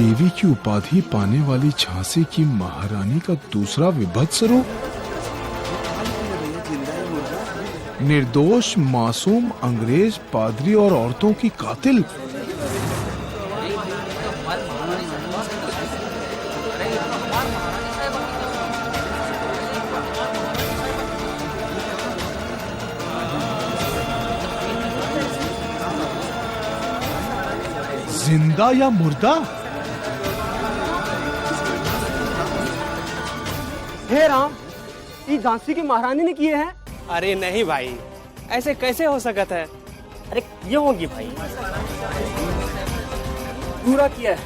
देवी की उपाधि पाने वाली झांसी की महारानी का दूसरा विभत्स रूप, निर्दोष मासूम अंग्रेज पादरी और औरतों की कातिल। जिंदा या मुर्दा? हे राम, ये झांसी की महारानी ने किए हैं। अरे नहीं भाई, ऐसे कैसे हो सकता है? अरे ये होगी भाई, बुरा किया है,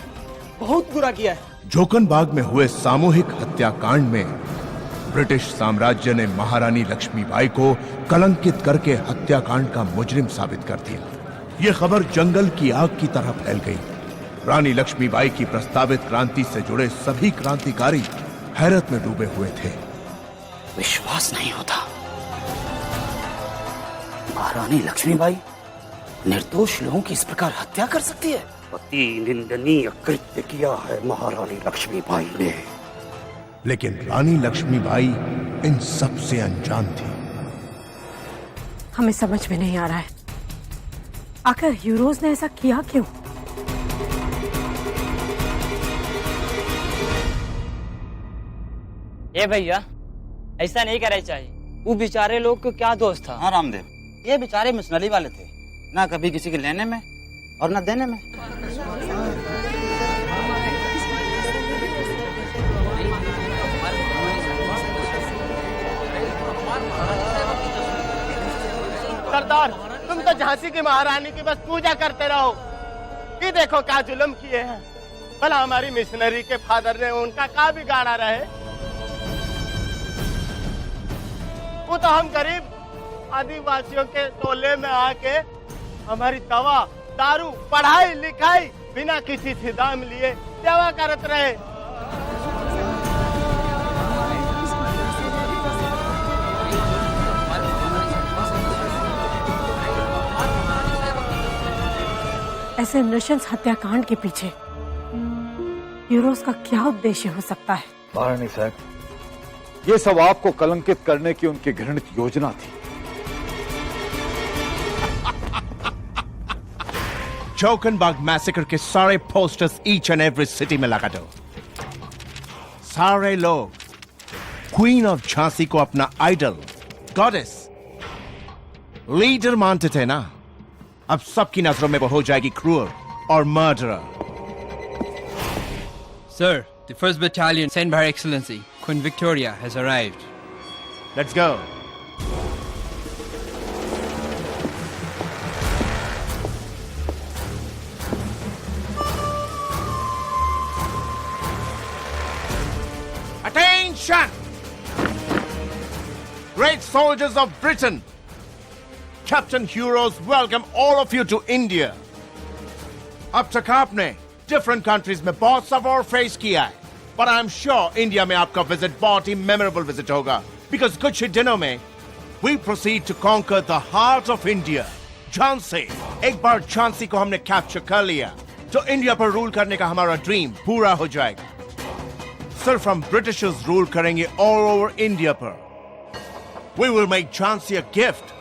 बहुत बुरा किया है। जोकनबाग में हुए सामूहिक हत्याकांड में ब्रिटिश साम्राज्य ने महारानी लक्ष्मीबाई को कलंकित करके हत्याकांड का मुजरिम साबित कर दिया। ये खबर जंगल की आग की तरह फैल गई। रानी लक्ष्मीबाई की प्रस्तावित क्रांति से जुड़े सभी क्रांतिकारी हैरत में डूबे हुए थे। विश्वास नहीं होता, महारानी लक्ष्मीबाई निर्दोष लोगों की इस प्रकार हत्या कर सकती है। अति निंदनीय कृत्य किया है महारानी लक्ष्मीबाई ने। लेकिन रानी लक्ष्मीबाई इन सब से अनजान थी। हमें समझ में नहीं आ रहा है, आखिर हीरोज ने ऐसा किया क्यों? ए भैया, ऐसा नहीं करना चाहिए। वो बेचारे लोग को क्या दोष था? हाँ रामदेव, ये बेचारे मिशनरी वाले थे, ना कभी किसी के लेने में और ना देने में। सरदार, तुम तो झांसी की महारानी की बस पूजा करते रहो। ये देखो क्या जुल्म किए हैं। भला हमारी मिशनरी के फादर ने उनका क्या बिगाड़ा रहे? वो तो हम गरीब आदिवासियों के टोले में आके हमारी दवा, दारू, पढ़ाई लिखाई बिना किसी से दाम लिए सेवा करते रहे। ऐसे नृशंस हत्याकांड के पीछे हीरोज का क्या उद्देश्य हो सकता है? महारानी साहब, ये सब आपको कलंकित करने की उनकी घृणित योजना थी। जोकनबाग मैसेकर के सारे posters each and every city में लगा दो। सारे लोग क्वीन ऑफ झांसी को अपना आइडल, गॉडेस, लीडर मानते थे ना। अब सबकी नजरों में वो हो जाएगी क्रूर और murderer. Sir, the 1st Battalion sent by Her Excellency, Queen Victoria, has arrived. Let's go. Attention! Great soldiers of Britain, Captain Heroes welcome all of you to India. अब तक आपने डिफरेंट कंट्रीज में बहुत सा वॉर फेस किया है, पर I am sure India में आपका विजिट बहुत ही मेमोरेबल विजिट होगा, बिकॉज कुछ ही दिनों में we proceed to conquer the heart of India, Jhansi. एक बार झांसी को हमने कैप्चर कर लिया तो इंडिया पर रूल करने का हमारा ड्रीम पूरा हो जाएगा। सिर्फ हम ब्रिटिशर्स रूल करेंगे ऑल ओवर इंडिया पर। We will make Jhansi a gift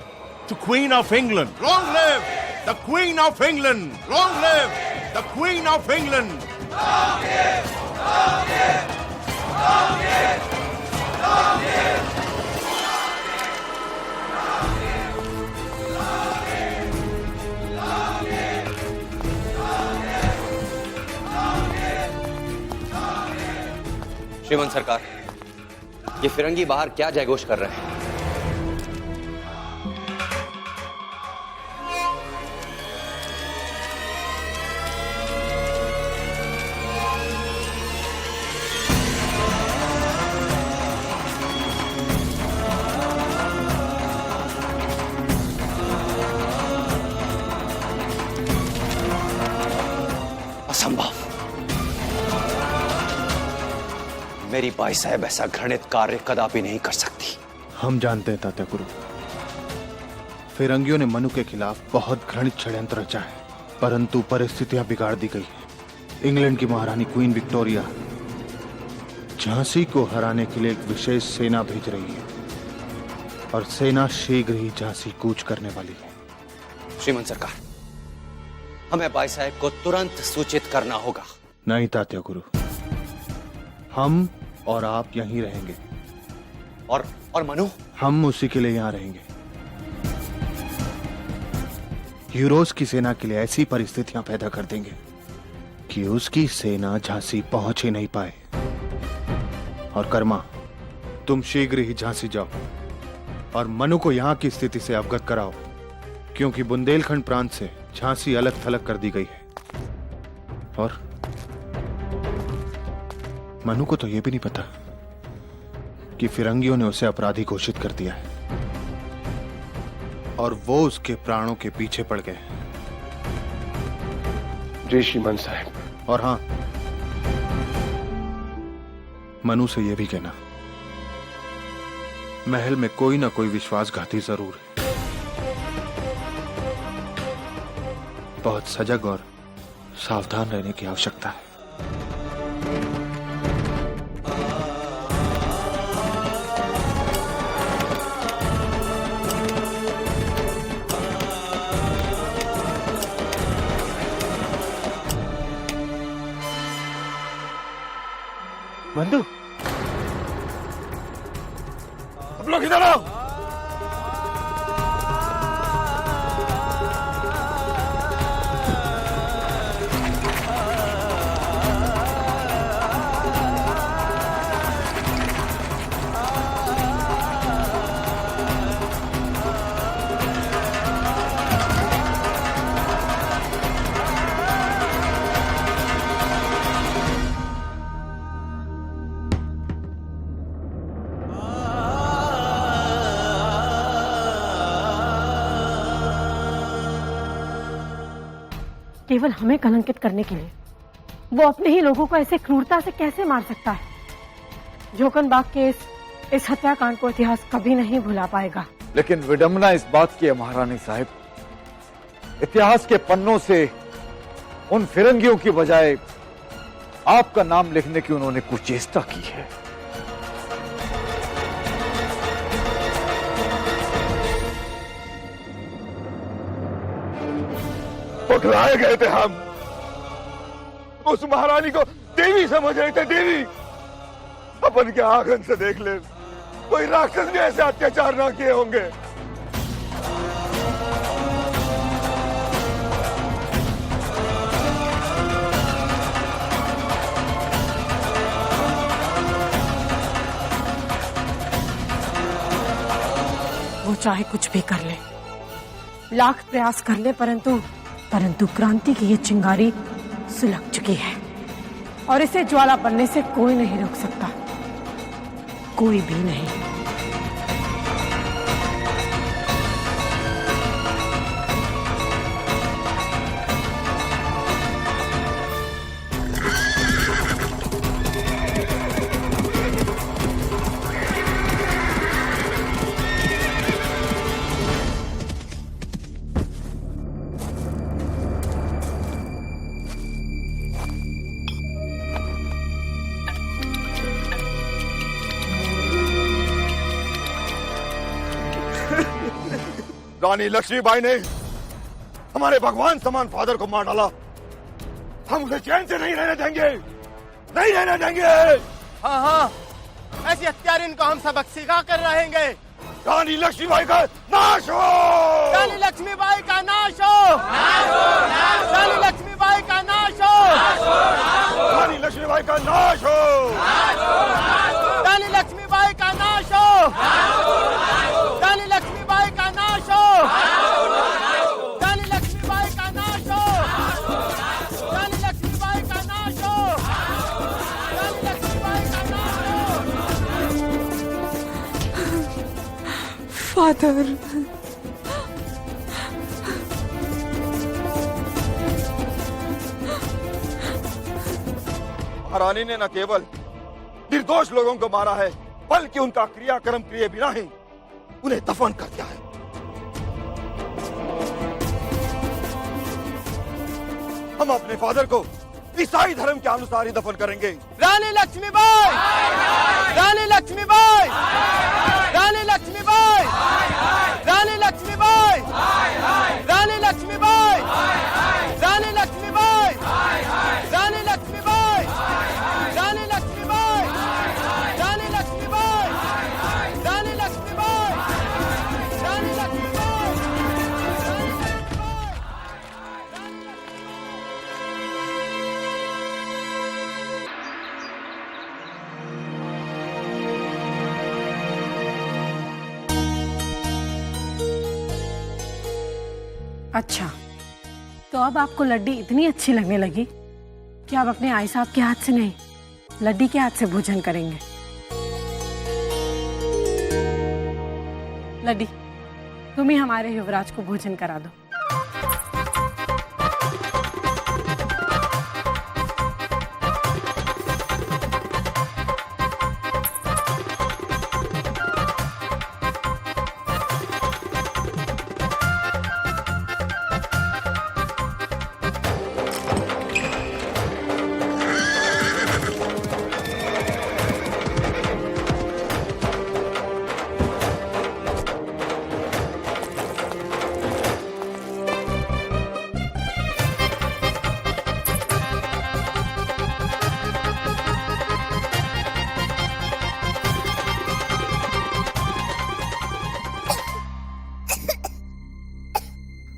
to Queen of England. Long live the Queen of England! Long live the Queen of England! Long live! Long live! Long live! Long live! श्रीमान सरकार, ये फिरंगी बाहर क्या जयघोष कर रहे हैं? असंभव। मेरी बाई साहब ऐसा घृणित कार्य कदापि नहीं कर सकती। हम जानते हैं तात्या गुरु, फिरंगियों ने मनु के खिलाफ बहुत घृणित षड्यंत्र रचा है, परंतु परिस्थितियां बिगाड़ दी गई है। इंग्लैंड की महारानी क्वीन विक्टोरिया झांसी को हराने के लिए एक विशेष सेना भेज रही है और सेना शीघ्र ही झांसी कूच करने वाली है। श्रीमान सरकार, हमें भाई साहब को तुरंत सूचित करना होगा। नहीं तात्या गुरु, हम और आप यहीं रहेंगे। और मनु? हम उसी के लिए यहां रहेंगे। यूरोस की सेना के लिए ऐसी परिस्थितियां पैदा कर देंगे कि उसकी सेना झांसी पहुंच ही नहीं पाए। और कर्मा, तुम शीघ्र ही झांसी जाओ और मनु को यहां की स्थिति से अवगत कराओ, क्योंकि बुंदेलखंड प्रांत से झांसी अलग थलग कर दी गई है। और मनु को तो यह भी नहीं पता कि फिरंगियों ने उसे अपराधी घोषित कर दिया है और वो उसके प्राणों के पीछे पड़ गए। जी श्रीमान साहब। और हां, मनु से यह भी कहना, महल में कोई ना कोई विश्वासघाती जरूर है। बहुत सजग और सावधान रहने की आवश्यकता है। बंधु, अब लोग इधर आओ। केवल हमें कलंकित करने के लिए वो अपने ही लोगों को ऐसे क्रूरता से कैसे मार सकता है? जोकनबाग के इस हत्याकांड को इतिहास कभी नहीं भुला पाएगा। लेकिन विडंबना इस बात की है महारानी साहब, इतिहास के पन्नों से उन फिरंगियों की बजाय आपका नाम लिखने की उन्होंने कुचेष्टा की है। पकड़ाए गए थे हम। उस महारानी को देवी समझ रहे थे, देवी। अपन के आंगन से देख ले, कोई राक्षस भी ऐसे अत्याचार ना किए होंगे। वो चाहे कुछ भी कर ले, लाख प्रयास कर ले, परंतु क्रांति की ये चिंगारी सुलग चुकी है और इसे ज्वाला बनने से कोई नहीं रोक सकता, कोई भी नहीं। रानी लक्ष्मीबाई ने हमारे भगवान समान फादर को मार डाला। हम उसे चैन से नहीं रहने देंगे, नहीं रहने देंगे। हाँ हाँ, ऐसी हत्यारिन को हम सबक सिखा कर रहेंगे। रानी लक्ष्मीबाई का नाश हो! रानी लक्ष्मीबाई का नाश हो! रानी लक्ष्मीबाई का नाश हो! रानी लक्ष्मीबाई का नाश हो! रानी लक्ष्मीबाई का नाश हो! रानी लक्ष्मीबाई का नाश हो! रानी लक्ष्मीबाई का नाश हो! रानी लक्ष्मीबाई का नाश हो! रानी लक्ष्मीबाई का नाश हो! फादर, महारानी ने न केवल निर्दोष लोगों को मारा है, बल्कि उनका क्रियाक्रम किए बिना ही उन्हें दफन कर दिया है। हम अपने फादर को ईसाई धर्म के अनुसार ही दफन करेंगे। रानी लक्ष्मीबाई, रानी लक्ष्मीबाई, रानी लक्ष्मीबाई, रानी लक्ष्मीबाई, रानी लक्ष्मीबाई, रानी लक्ष्मीबाई, रानी लक्ष्मीबाई, रानी लक्ष्मीबाई, रानी लक्ष्मीबाई, रानी लक्ष्मीबाई, रानी लक्ष्मीबाई। अच्छा, तो अब आपको लड्डी इतनी अच्छी लगने लगी कि आप अपने आई साहब के हाथ से नहीं, लड्डी के हाथ से भोजन करेंगे। लड्डी, तुम ही हमारे युवराज को भोजन करा दो।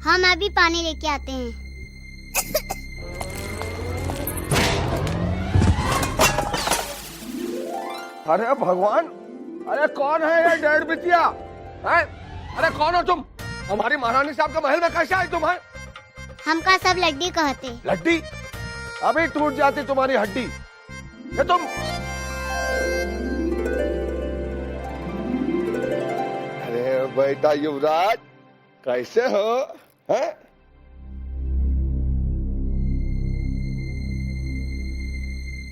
हम अभी पानी लेके आते हैं। अरे भगवान, अरे कौन है ये डेढ़ बिटिया? हैं? अरे कौन हो तुम? हमारी महारानी साहब के महल में कैसे आई तुम? हैं? हमका सब लड्डी कहते। लड्डी? अभी टूट जाती तुम्हारी हड्डी। ये तुम अरे बेटा युवराज, कैसे हो? हैं?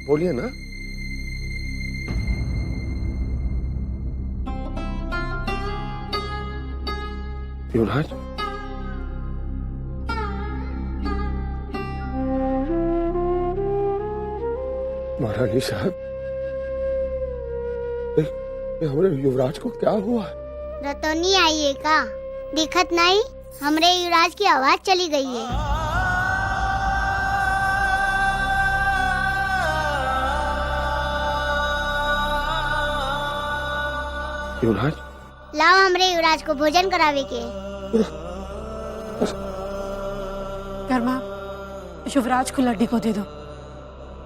बोलिए ना। युवराज, महारानी साहब, ये हमारे युवराज को क्या हुआ? रतौनी आई है का? दिखत नहीं, हमरे युवराज की आवाज चली गई है। युवराज, लाओ हमरे युवराज को भोजन करावे के। कर्मा, युवराज को लड्डी को दे दो,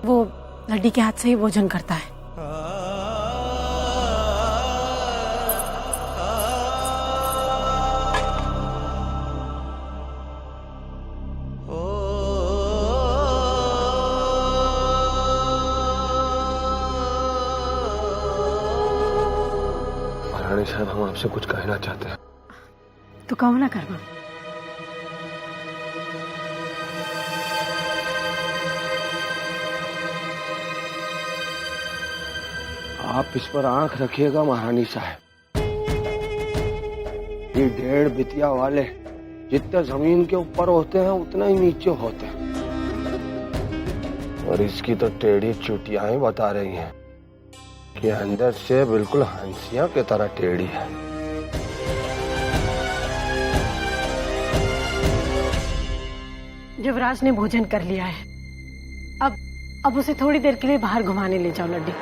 वो लड्डी के हाथ से ही भोजन करता है। महारानी साहब, हम आपसे कुछ कहना चाहते हैं। तो कहो ना कर्मा। आप इस पर आंख रखिएगा महारानी साहब। ये डेढ़ बिटिया वाले जितने जमीन के ऊपर होते हैं उतना ही नीचे होते हैं, और इसकी तो टेढ़ी चुटियाएं बता रही हैं कि अंदर से बिल्कुल हंसिया की तरह टेढ़ी है। युवराज ने भोजन कर लिया है, अब उसे थोड़ी देर के लिए बाहर घुमाने ले जाओ लड्डी।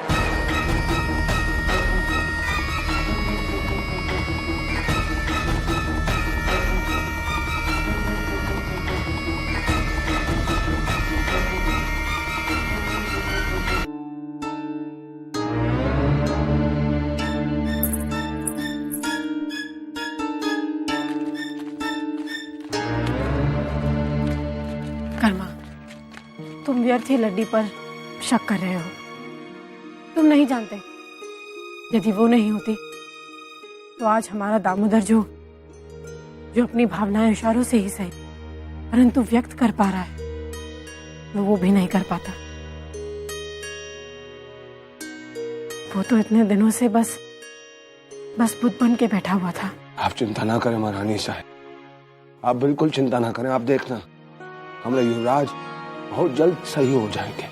कर्मा, तुम व्यर्थ ही लड्डी पर शक कर रहे हो। तुम नहीं जानते, यदि वो नहीं होती तो आज हमारा दामोदर जो अपनी भावनाएं इशारों से ही सही परंतु व्यक्त कर पा रहा है, वो भी नहीं कर पाता। वो तो इतने दिनों से बस बुत बन के बैठा हुआ था। आप चिंता ना करें महारानी साहब, आप बिल्कुल चिंता ना करें। आप देखना, हमारा युवराज बहुत जल्द सही हो जाएंगे।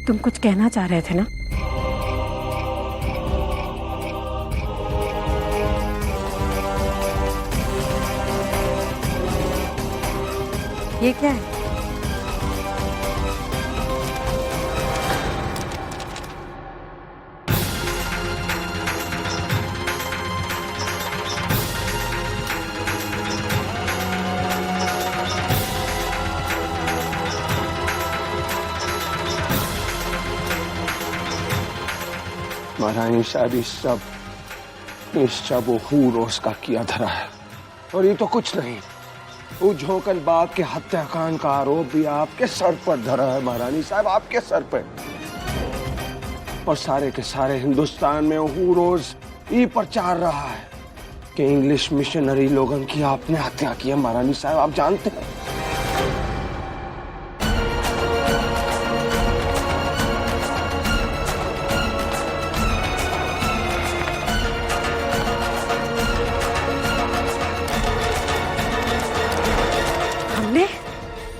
तुम कुछ कहना चाह रहे थे ना? ये क्या है? महारानी साहब इस सब वो हुरोस का किया धरा है। और ये तो कुछ नहीं, वो झोंकन बाग के हत्याकांड का आरोप भी आपके सर पर धरा है महारानी साहब, आपके सर पर। और सारे के सारे हिंदुस्तान में हुरोस ये प्रचार रहा है कि इंग्लिश मिशनरी लोगों की आपने हत्या की है महारानी साहब, आप जानते हैं।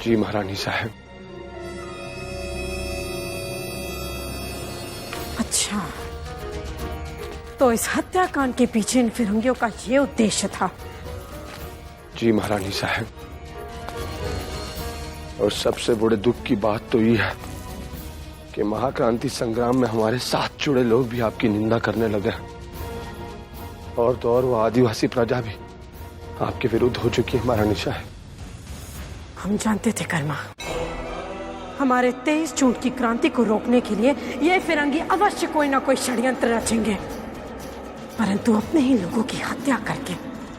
जी महारानी साहब। अच्छा, तो इस हत्याकांड के पीछे इन फिरंगियों का ये उद्देश्य था? जी महारानी साहब। और सबसे बड़े दुख की बात तो ये है कि महाक्रांति संग्राम में हमारे साथ जुड़े लोग भी आपकी निंदा करने लगे। और तो और वो आदिवासी प्रजा भी आपके विरुद्ध हो चुकी है महारानी साहब। हम जानते थे कर्मा, हमारे 23 जून की क्रांति को रोकने के लिए ये फिरंगी अवश्य कोई ना कोई षड्यंत्र रचेंगे, परंतु अपने ही लोगों की हत्या करके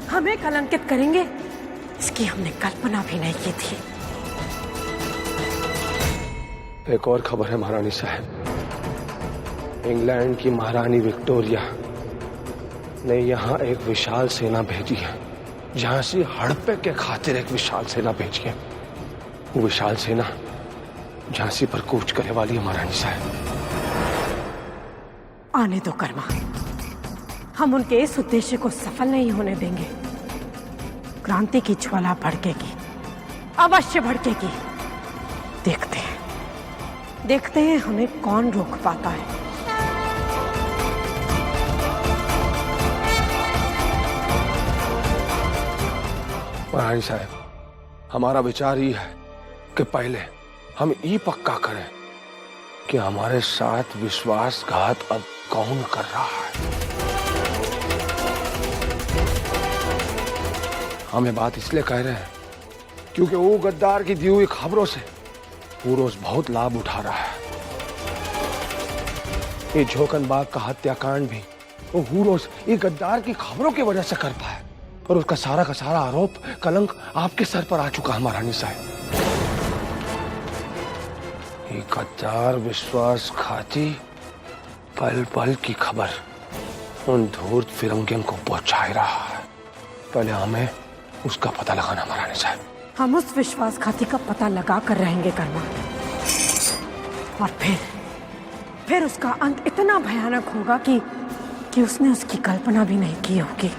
हमें कलंकित करेंगे, इसकी हमने कल्पना भी नहीं की थी। एक और खबर है महारानी साहब। इंग्लैंड की महारानी विक्टोरिया ने यहाँ एक विशाल सेना भेजी है, झांसी हड़पे के खातिर एक विशाल सेना भेजी है। वो विशाल सेना झांसी पर कूच करने वाली है महारानी साहब। आने दो कर्मा, हम उनके इस उद्देश्य को सफल नहीं होने देंगे। क्रांति की ज्वाला भड़केगी, अवश्य भड़केगी। देखते हैं हमें कौन रोक पाता है। महारानी साहब, हमारा विचार ये है कि पहले हम ये पक्का करें कि हमारे साथ विश्वासघात अब कौन कर रहा है। हम ये बात इसलिए कह रहे हैं क्योंकि वो गद्दार की दी हुई खबरों से हुरोस बहुत लाभ उठा रहा है। ये झोंकन बाग का हत्याकांड भी वो हुरोस ये गद्दार की खबरों की वजह से कर पाया, और उसका सारा का सारा आरोप कलंक आपके सर पर आ चुका है महारानी साहब। ये गद्दार विश्वासघाती पल पल की खबर उन धूर्त फिरंगियों को पहुंचा रहा है। पहले हमें उसका पता लगाना महारानी साहब। हम उस विश्वासघाती का पता लगा कर रहेंगे कर्मा, और फिर उसका अंत इतना भयानक होगा कि उसने उसकी कल्पना भी नहीं की होगी।